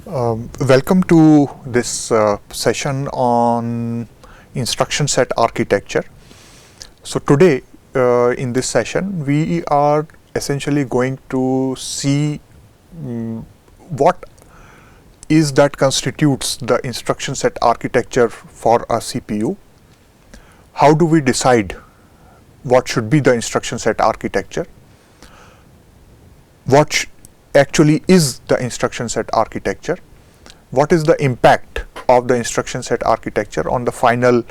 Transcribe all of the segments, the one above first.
Welcome to this session on instruction set architecture. So today in this session we are essentially going to see what is that constitutes the instruction set architecture for a CPU. How do we decide what should be the instruction set architecture? What actually is the instruction set architecture? What is the impact of the instruction set architecture on the final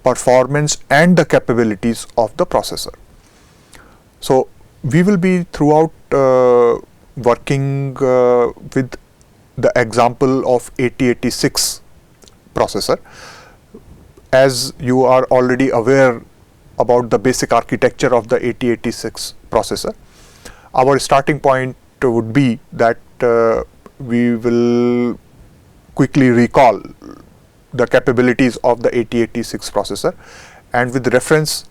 performance and the capabilities of the processor? So we will be throughout working with the example of 8086 processor. As you are already aware about the basic architecture of the 8086 processor, our starting point would be that we will quickly recall the capabilities of the 8086 processor, and with reference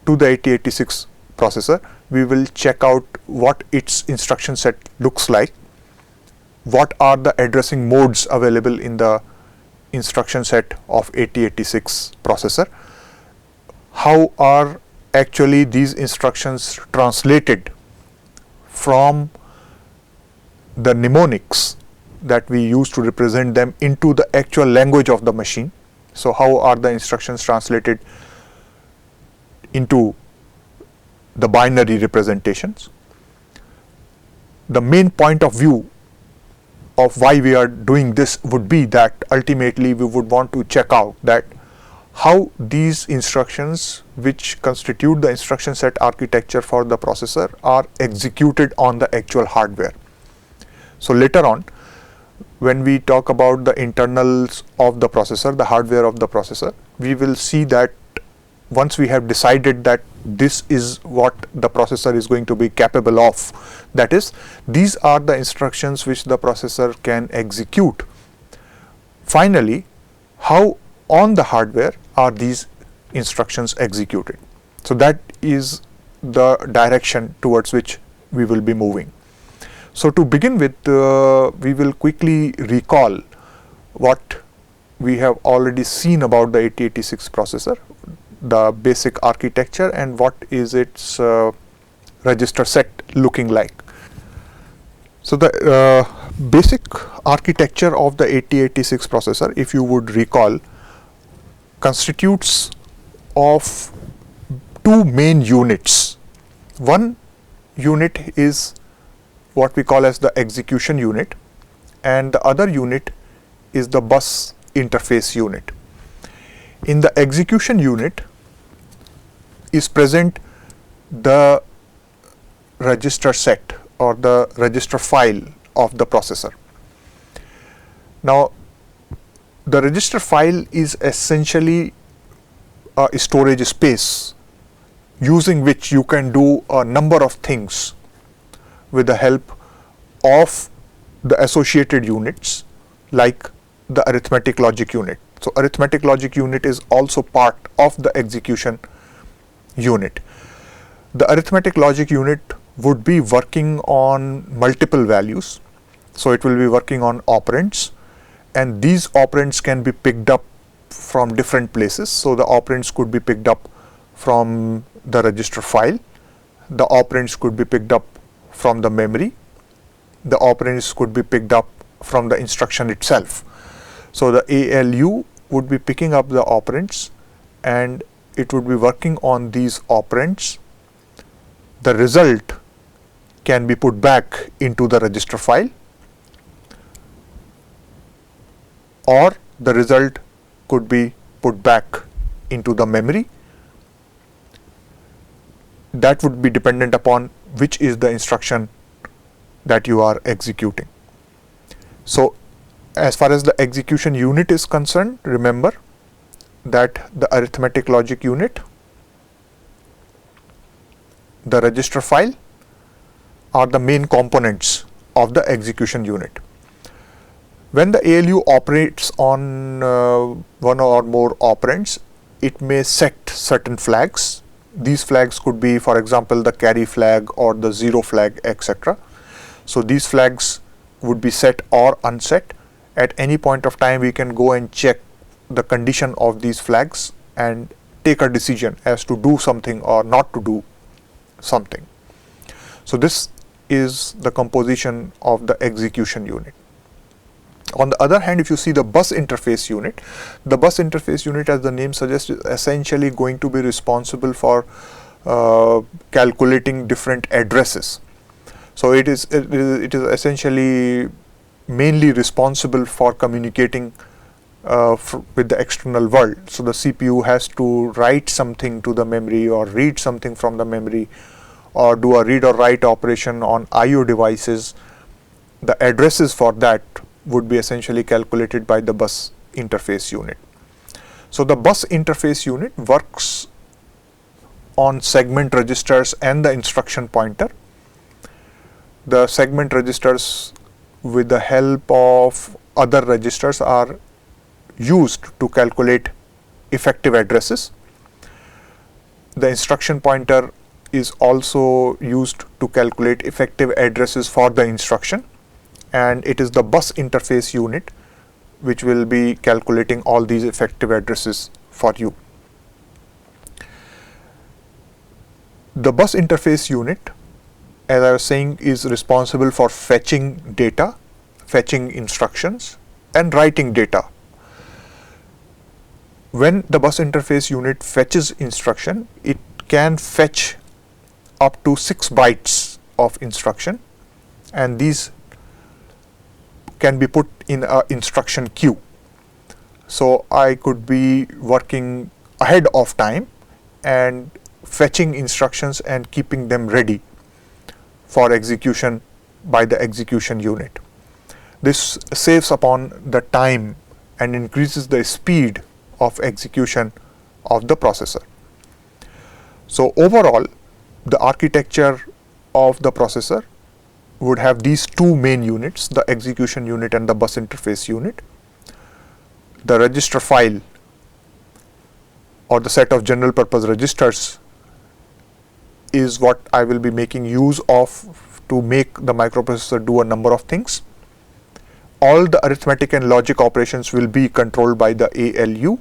to the 8086 processor we will check out what its instruction set looks like, what are the addressing modes available in the instruction set of 8086 processor, how are actually these instructions translated from the mnemonics that we use to represent them into the actual language of the machine. So how are the instructions translated into the binary representations? The main point of view of why we are doing this would be that ultimately we would want to check out that how these instructions which constitute the instruction set architecture for the processor are executed on the actual hardware. So later on, when we talk about the internals of the processor, the hardware of the processor, we will see that once we have decided that this is what the processor is going to be capable of, that is, these are the instructions which the processor can execute. Finally, how on the hardware are these instructions executed? So that is the direction towards which we will be moving. So to begin with, we will quickly recall what we have already seen about the 8086 processor, the basic architecture, and what is its register set looking like. So the basic architecture of the 8086 processor, if you would recall, constitutes of two main units. One unit is what we call as the execution unit, and the other unit is the bus interface unit. In the execution unit is present the register set or the register file of the processor. Now, the register file is essentially a storage space using which you can do a number of things with the help of the associated units like the arithmetic logic unit. So arithmetic logic unit is also part of the execution unit. The arithmetic logic unit would be working on multiple values. So it will be working on operands, and these operands can be picked up from different places. So the operands could be picked up from the register file, the operands could be picked up from the memory, the operands could be picked up from the instruction itself. So the ALU would be picking up the operands and it would be working on these operands. The result can be put back into the register file, or the result could be put back into the memory. That would be dependent upon which is the instruction that you are executing. So as far as the execution unit is concerned, remember that the arithmetic logic unit, the register file are the main components of the execution unit. When the ALU operates on one or more operands, it may set certain flags. These flags could be, for example, the carry flag or the zero flag, etc. So these flags would be set or unset. At any point of time we can go and check the condition of these flags and take a decision as to do something or not to do something. So this is the composition of the execution unit. On the other hand, if you see the bus interface unit, the bus interface unit, as the name suggests, is essentially going to be responsible for calculating different addresses. So it is essentially mainly responsible for communicating with the external world. So the CPU has to write something to the memory or read something from the memory or do a read or write operation on IO devices. The addresses for that would be essentially calculated by the bus interface unit. So the bus interface unit works on segment registers and the instruction pointer. The segment registers, with the help of other registers, are used to calculate effective addresses. The instruction pointer is also used to calculate effective addresses for the instruction, and it is the bus interface unit which will be calculating all these effective addresses for you. The bus interface unit, as I was saying, is responsible for fetching data, fetching instructions, and writing data. When the bus interface unit fetches instruction, it can fetch up to 6 bytes of instruction, and these can be put in an instruction queue. So I could be working ahead of time and fetching instructions and keeping them ready for execution by the execution unit. This saves upon the time and increases the speed of execution of the processor. So overall, the architecture of the processor would have these two main units, the execution unit and the bus interface unit. The register file or the set of general purpose registers is what I will be making use of to make the microprocessor do a number of things. All the arithmetic and logic operations will be controlled by the ALU.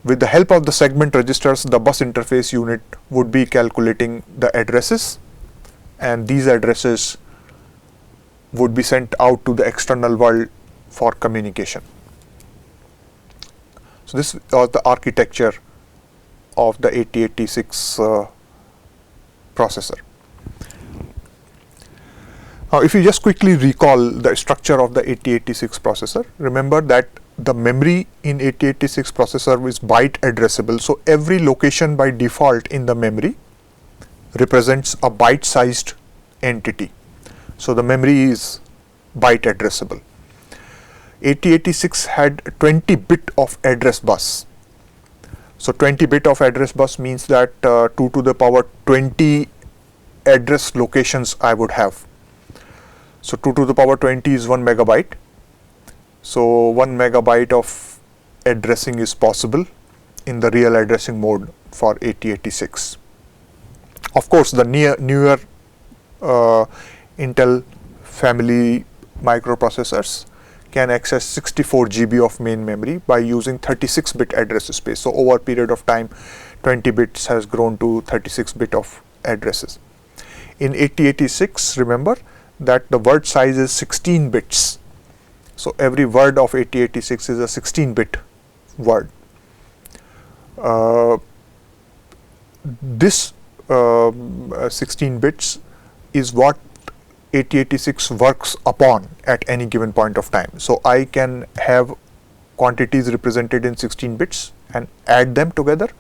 With the help of the segment registers, the bus interface unit would be calculating the addresses, and these addresses would be sent out to the external world for communication. So this was the architecture of the 8086 processor. Now, if you just quickly recall the structure of the 8086 processor, remember that the memory in 8086 processor is byte addressable. So every location by default in the memory represents a byte-sized entity. So the memory is byte addressable. 8086 had 20-bit of address bus. So 20-bit of address bus means that 2 to the power 20 address locations I would have. So 2 to the power 20 is 1 megabyte. So 1 megabyte of addressing is possible in the real addressing mode for 8086. Of course, the newer Intel family microprocessors can access 64 GB of main memory by using 36-bit address space. So over a period of time, 20 bits has grown to 36-bit of addresses. In 8086, remember that the word size is 16 bits. So every word of 8086 is a 16-bit word. This 16 bits is what 8086 works upon at any given point of time. So I can have quantities represented in 16 bits and add them together,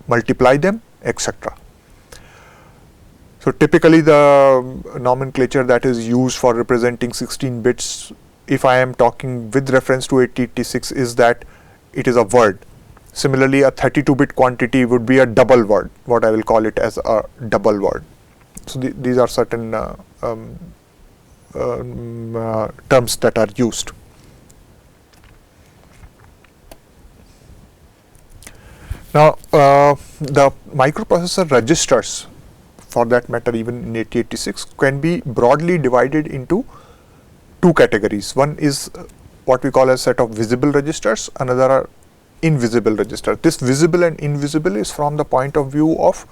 multiply them, etc. So typically the nomenclature that is used for representing 16 bits, if I am talking with reference to 8086, is that it is a word. Similarly, a 32-bit quantity would be a double word, what I will call it as a double word. So these are certain terms that are used. Now, the microprocessor registers, for that matter even in 8086, can be broadly divided into two categories. One is what we call a set of visible registers, another are invisible registers. This visible and invisible is from the point of view of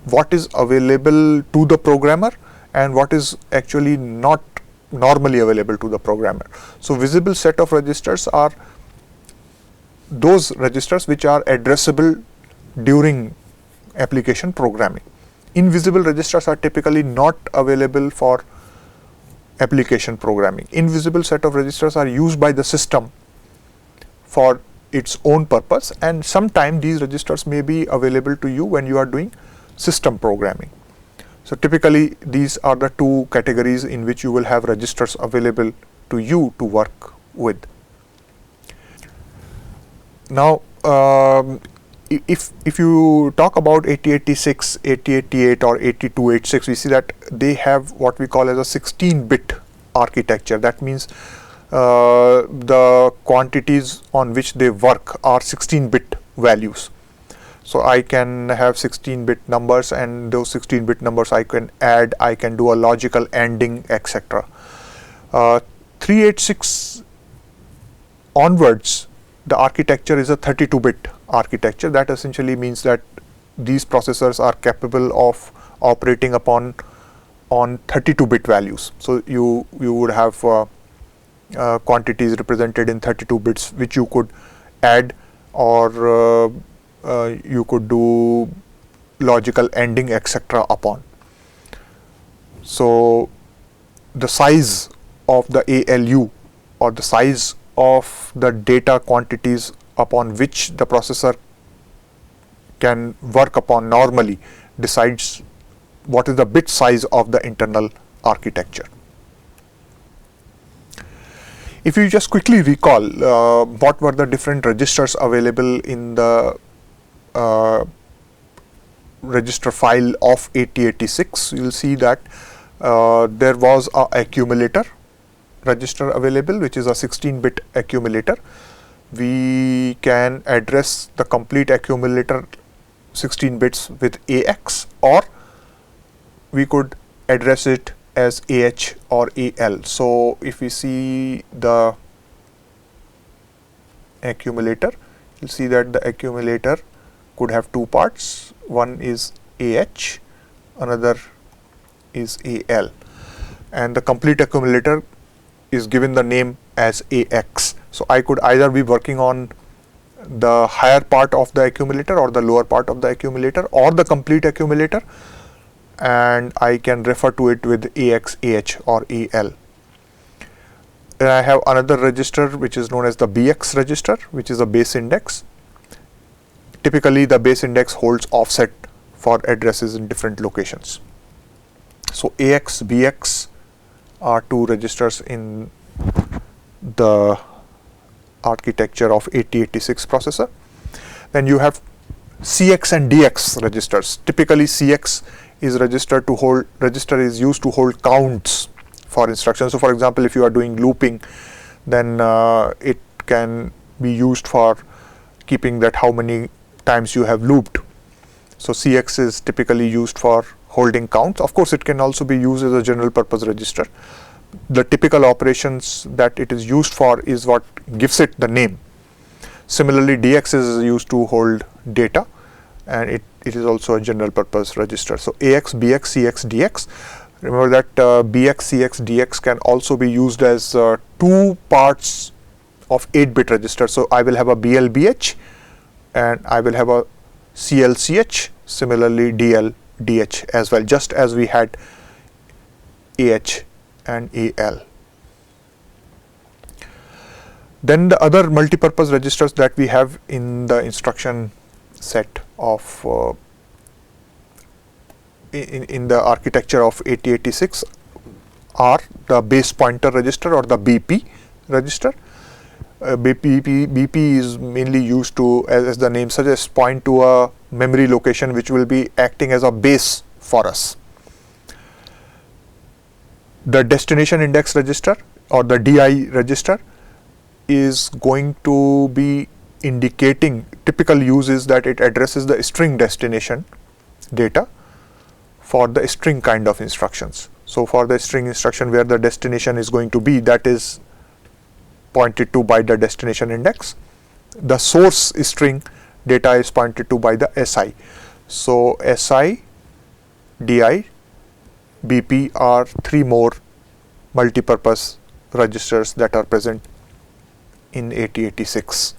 what is available to the programmer and what is actually not normally available to the programmer. So visible set of registers are those registers which are addressable during application programming. Invisible registers are typically not available for application programming. Invisible set of registers are used by the system for its own purpose, and sometimes these registers may be available to you when you are doing system programming. So typically these are the two categories in which you will have registers available to you to work with. Now if you talk about 8086, 8088 or 8286, we see that they have what we call as a 16-bit architecture. That means the quantities on which they work are 16-bit values. So I can have 16-bit numbers, and those 16-bit numbers I can add, I can do a logical ANDing, etc. 386 onwards, the architecture is a 32-bit architecture. That essentially means that these processors are capable of operating upon on 32-bit values. So you would have quantities represented in 32 bits which you could add, or you could do logical ANDing, etc. upon. So the size of the ALU, or the size of the data quantities upon which the processor can work upon normally, decides what is the bit size of the internal architecture. If you just quickly recall what were the different registers available in the register file of 8086, you will see that there was a accumulator register available, which is a 16-bit accumulator. We can address the complete accumulator 16 bits with AX, or we could address it as AH or AL. So if we see the accumulator, you'll see that the accumulator could have two parts. One is AH, another is AL, and the complete accumulator is given the name as AX. So I could either be working on the higher part of the accumulator or the lower part of the accumulator or the complete accumulator, and I can refer to it with AX, AH or AL. Then I have another register which is known as the BX register, which is a base index. Typically the base index holds offset for addresses in different locations. So AX, BX are two registers in the architecture of 8086 processor. Then you have CX and DX registers. Typically CX is register is used to hold counts for instructions. So for example, if you are doing looping, then it can be used for keeping that how many times you have looped. So CX is typically used for holding counts. Of course, it can also be used as a general purpose register. The typical operations that it is used for is what gives it the name. Similarly, DX is used to hold data, and it is also a general purpose register. So AX, BX, CX, DX. Remember that BX, CX, DX can also be used as two parts of 8-bit register. So I will have a BLBH and I will have a CLCH, similarly DL, DH as well, just as we had AH and AL. Then the other multipurpose registers that we have in the instruction set of in the architecture of 8086 are the base pointer register or the BP register. BP is mainly used to, as the name suggests, point to a memory location which will be acting as a base for us. The destination index register or the DI register is going to be indicating, typical use is that it addresses the string destination data for the string kind of instructions. So for the string instruction where the destination is going to be, that is pointed to by the destination index. The source string data is pointed to by the SI. So SI, DI, BP are three more multi-purpose registers that are present in 8086.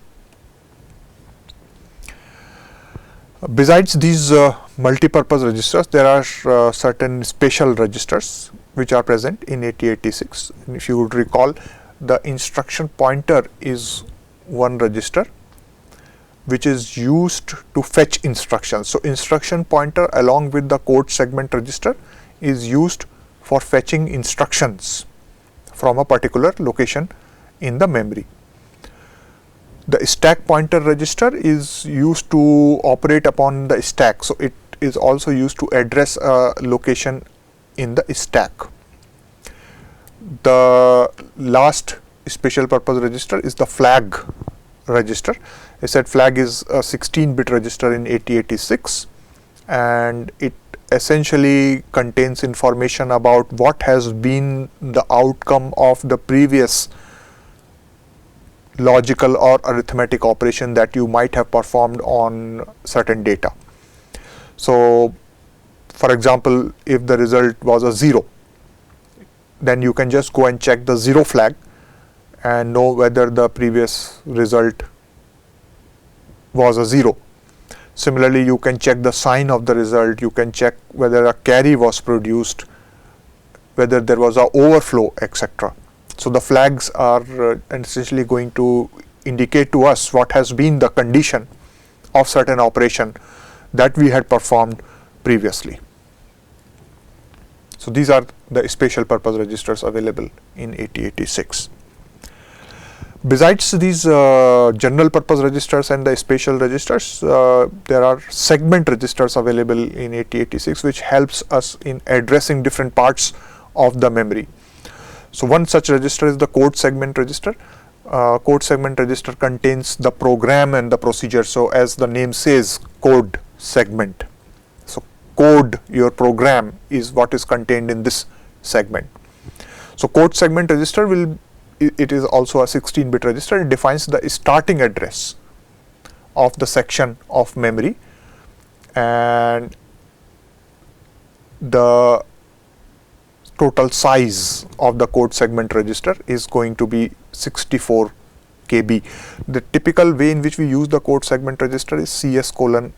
Besides these multi-purpose registers, there are certain special registers which are present in 8086. And if you would recall, the instruction pointer is one register which is used to fetch instructions. So instruction pointer along with the code segment register is used for fetching instructions from a particular location in the memory. The stack pointer register is used to operate upon the stack, so it is also used to address a location in the stack. The last special purpose register is the flag register. I said flag is a 16-bit register in 8086, and it essentially contains information about what has been the outcome of the previous logical or arithmetic operation that you might have performed on certain data. So for example, if the result was a 0, then you can just go and check the 0 flag and know whether the previous result was a 0. Similarly, you can check the sign of the result, you can check whether a carry was produced, whether there was an overflow, etc. So the flags are essentially going to indicate to us what has been the condition of certain operation that we had performed previously. So these are the special purpose registers available in 8086. Besides these general purpose registers and the special registers, there are segment registers available in 8086 which helps us in addressing different parts of the memory. So one such register is the code segment register. Code segment register contains the program and the procedure. So as the name says, code segment. So code, your program, is what is contained in this segment. So code segment register it is also a 16-bit register. It defines the starting address of the section of memory, and the total size of the code segment register is going to be 64 KB. The typical way in which we use the code segment register is CS:IP.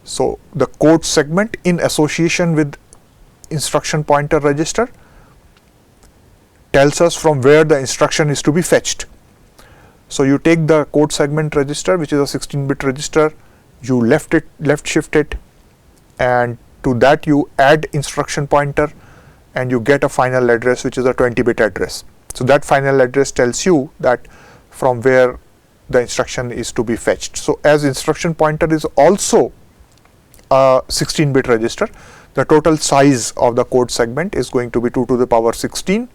So the code segment in association with instruction pointer register tells us from where the instruction is to be fetched. So you take the code segment register, which is a 16-bit register, you left shift it, and to that you add instruction pointer, and you get a final address which is a 20-bit address. So that final address tells you that from where the instruction is to be fetched. So as instruction pointer is also a 16-bit register, the total size of the code segment is going to be 2 to the power 16,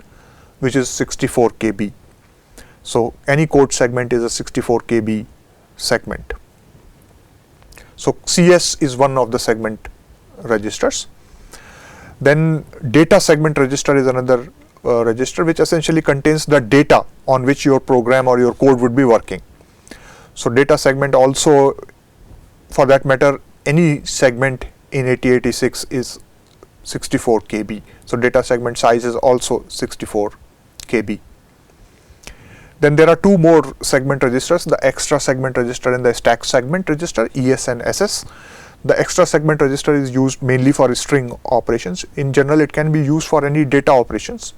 which is 64 KB. So any code segment is a 64 KB segment. So CS is one of the segment registers. Then data segment register is another register which essentially contains the data on which your program or your code would be working. So data segment also, for that matter, any segment in 8086 is 64 KB. So data segment size is also 64 KB. Then there are two more segment registers, the extra segment register and the stack segment register, ES and SS. The extra segment register is used mainly for string operations. In general, it can be used for any data operations.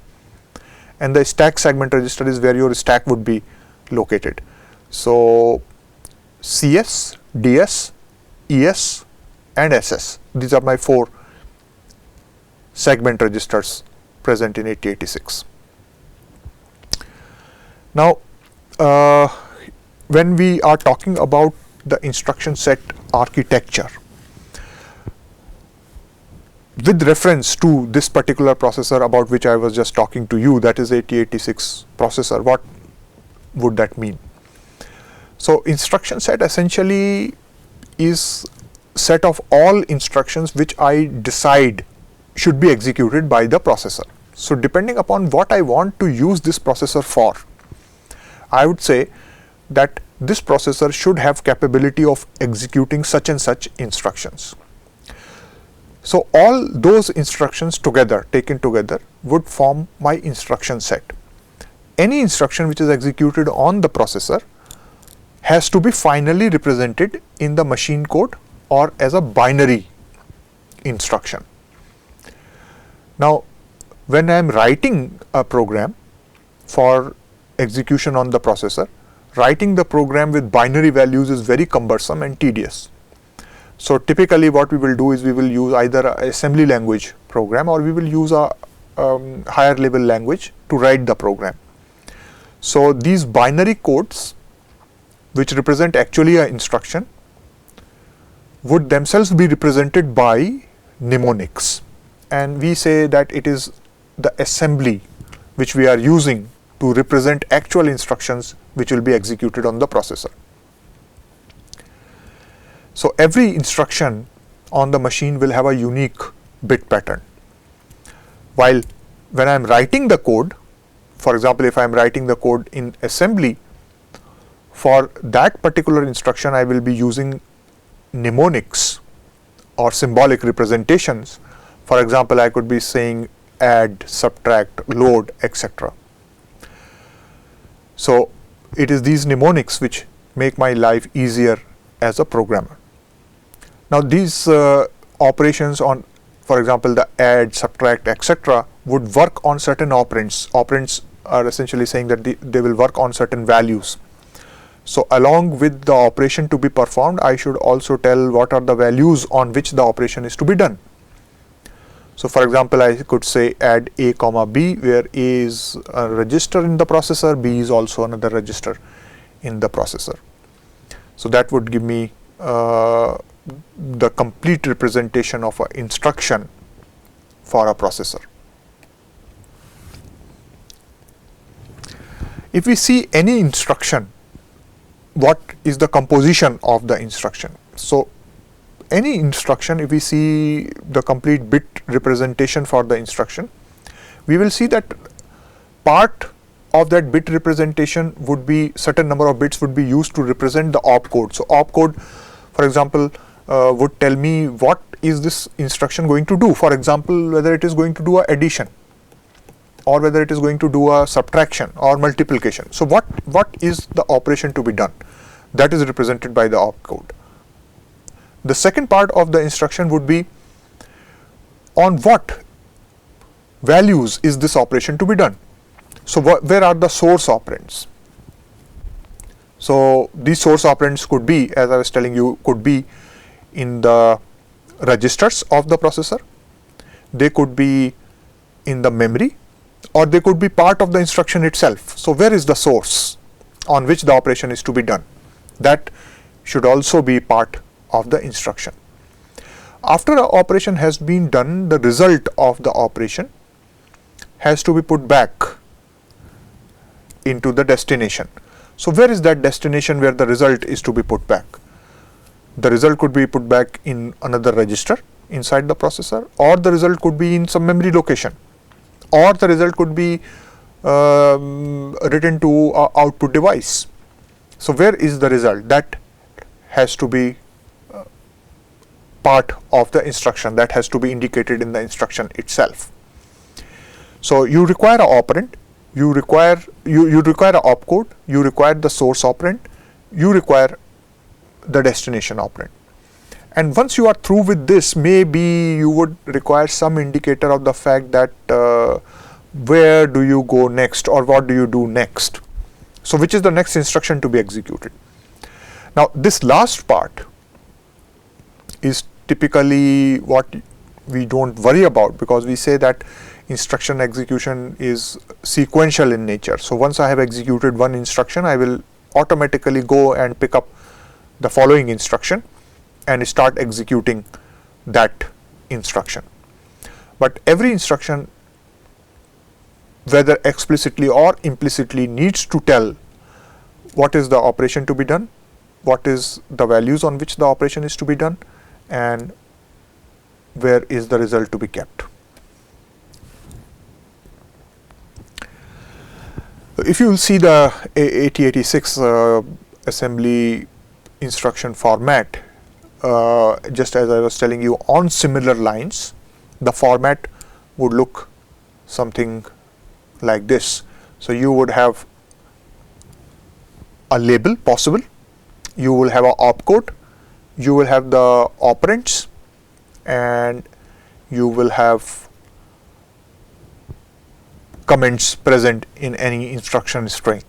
And the stack segment register is where your stack would be located. So CS, DS, ES and SS. These are my 4 segment registers present in 8086. Now, when we are talking about the instruction set architecture, with reference to this particular processor about which I was just talking to you, that is 8086 processor, what would that mean? So instruction set essentially is set of all instructions which I decide should be executed by the processor. So depending upon what I want to use this processor for, I would say that this processor should have capability of executing such and such instructions. So all those instructions together, taken together, would form my instruction set. Any instruction which is executed on the processor has to be finally represented in the machine code or as a binary instruction. Now, when I am writing a program for execution on the processor, writing the program with binary values is very cumbersome and tedious. So typically what we will do is we will use either an assembly language program or we will use a higher level language to write the program. So these binary codes, which represent actually an instruction, would themselves be represented by mnemonics, and we say that it is the assembly which we are using to represent actual instructions which will be executed on the processor. So every instruction on the machine will have a unique bit pattern. While when I am writing the code, for example, if I am writing the code in assembly, for that particular instruction I will be using mnemonics or symbolic representations. For example, I could be saying add, subtract, load, etc. So it is these mnemonics which make my life easier as a programmer. Now these operations on, for example, the add, subtract, etc. would work on certain operands. Operands are essentially saying that they will work on certain values. So along with the operation to be performed, I should also tell what are the values on which the operation is to be done. So for example, I could say add a comma b, where a is a register in the processor, b is also another register in the processor. So that would give me the complete representation of an instruction for a processor. If we see any instruction, what is the composition of the instruction? So any instruction, if we see the complete bit representation for the instruction, we will see that part of that bit representation would be, certain number of bits would be used to represent the opcode. So opcode, for example, would tell me what is this instruction going to do. For example, whether it is going to do a addition, or whether it is going to do a subtraction or multiplication. So what is the operation to be done? That is represented by the opcode. The second part of the instruction would be on what values is this operation to be done. So where are the source operands? So these source operands could be, as I was telling you, could be in the registers of the processor, they could be in the memory, or they could be part of the instruction itself. So where is the source on which the operation is to be done? That should also be part of the instruction. After an operation has been done, the result of the operation has to be put back into the destination. So where is that destination where the result is to be put back? The result could be put back in another register inside the processor, or the result could be in some memory location, or the result could be written to an output device. So where is the result? That has to be part of the instruction, that has to be indicated in the instruction itself. So you require an operand, you require an opcode, you require the source operand, you require the destination operand. And once you are through with this, maybe you would require some indicator of the fact that where do you go next, or what do you do next. So which is the next instruction to be executed. Now this last part is typically what we don't worry about, because we say that instruction execution is sequential in nature. So once I have executed one instruction, I will automatically go and pick up the following instruction and start executing that instruction. But every instruction, whether explicitly or implicitly, needs to tell what is the operation to be done, what is the values on which the operation is to be done, and where is the result to be kept. If you will see the 8086 assembly instruction format, just as I was telling you, on similar lines, the format would look something like this. So you would have a label possible, you will have a opcode, you will have the operands, and you will have comments present in any instruction string.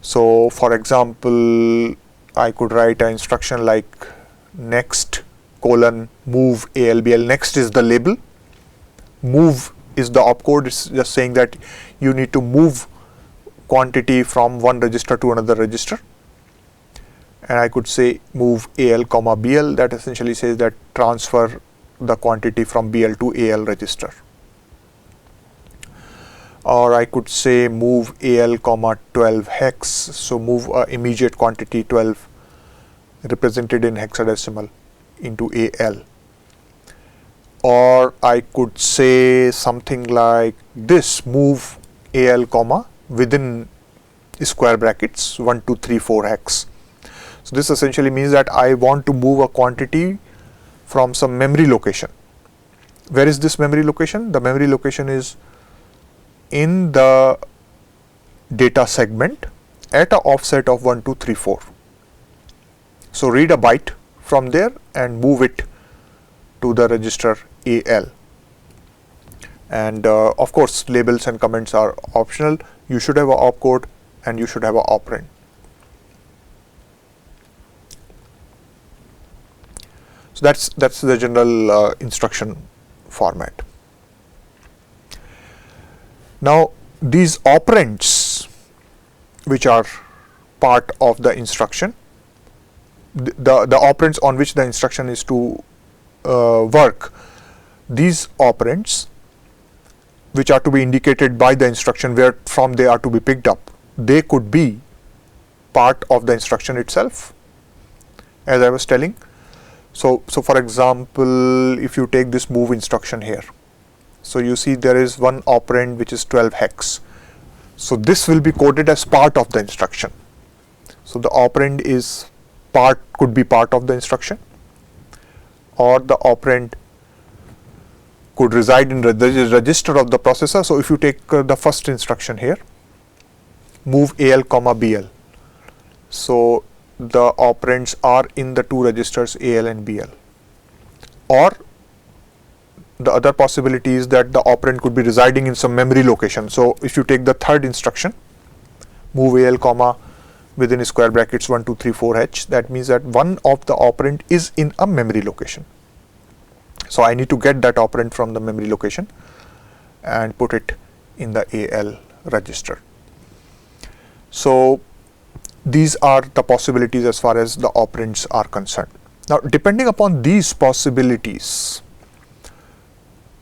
So for example, I could write an instruction like next colon move ALBL. Next is the label, move is the opcode. It's just saying that you need to move quantity from one register to another register. And I could say move AL comma BL, that essentially says that transfer the quantity from BL to AL register. Or I could say move AL comma 12 hex, so move immediate quantity 12 represented in hexadecimal into AL. Or I could say something like this, move AL comma within square brackets 1 2 3 4 hex. So this essentially means that I want to move a quantity from some memory location. Where is this memory location? The memory location is in the data segment at an offset of 1 2 3 4. So read a byte from there and move it to the register AL. And of course, labels and comments are optional. You should have an opcode and you should have an operand. So that's the general instruction format. Now these operands, which are part of the instruction, the operands on which the instruction is to work, these operands which are to be indicated by the instruction where from they are to be picked up, they could be part of the instruction itself, as I was telling. So for example, if you take this move instruction here, so you see there is one operand which is 12 hex. So this will be coded as part of the instruction. So the operand is could be part of the instruction, or the operand could reside in the register of the processor. So if you take the first instruction here, move AL comma BL. So the operands are in the two registers AL and BL. Or the other possibility is that the operand could be residing in some memory location. So if you take the third instruction, move AL comma within square brackets 1 2 3 4 H, that means that one of the operand is in a memory location. So I need to get that operand from the memory location and put it in the AL register. So these are the possibilities as far as the operands are concerned. Now depending upon these possibilities,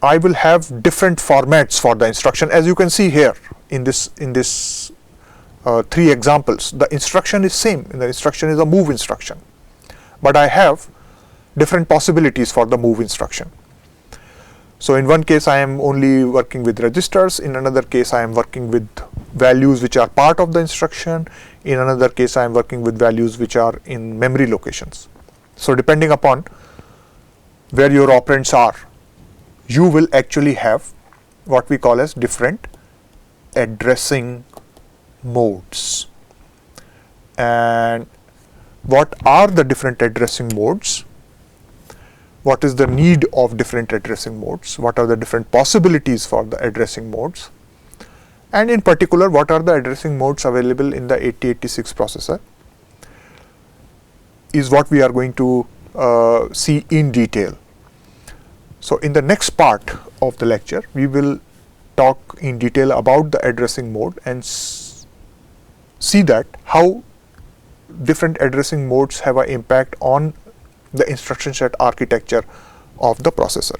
I will have different formats for the instruction. As you can see here in this three examples, the instruction is same. The instruction is a move instruction, but I have different possibilities for the move instruction. So in one case I am only working with registers, in another case I am working with values which are part of the instruction, in another case I am working with values which are in memory locations. So depending upon where your operands are, you will actually have what we call as different addressing modes. And what are the different addressing modes? What is the need of different addressing modes? What are the different possibilities for the addressing modes? And in particular, what are the addressing modes available in the 8086 processor is what we are going to see in detail. So in the next part of the lecture, we will talk in detail about the addressing mode and see that how different addressing modes have an impact on the instruction set architecture of the processor.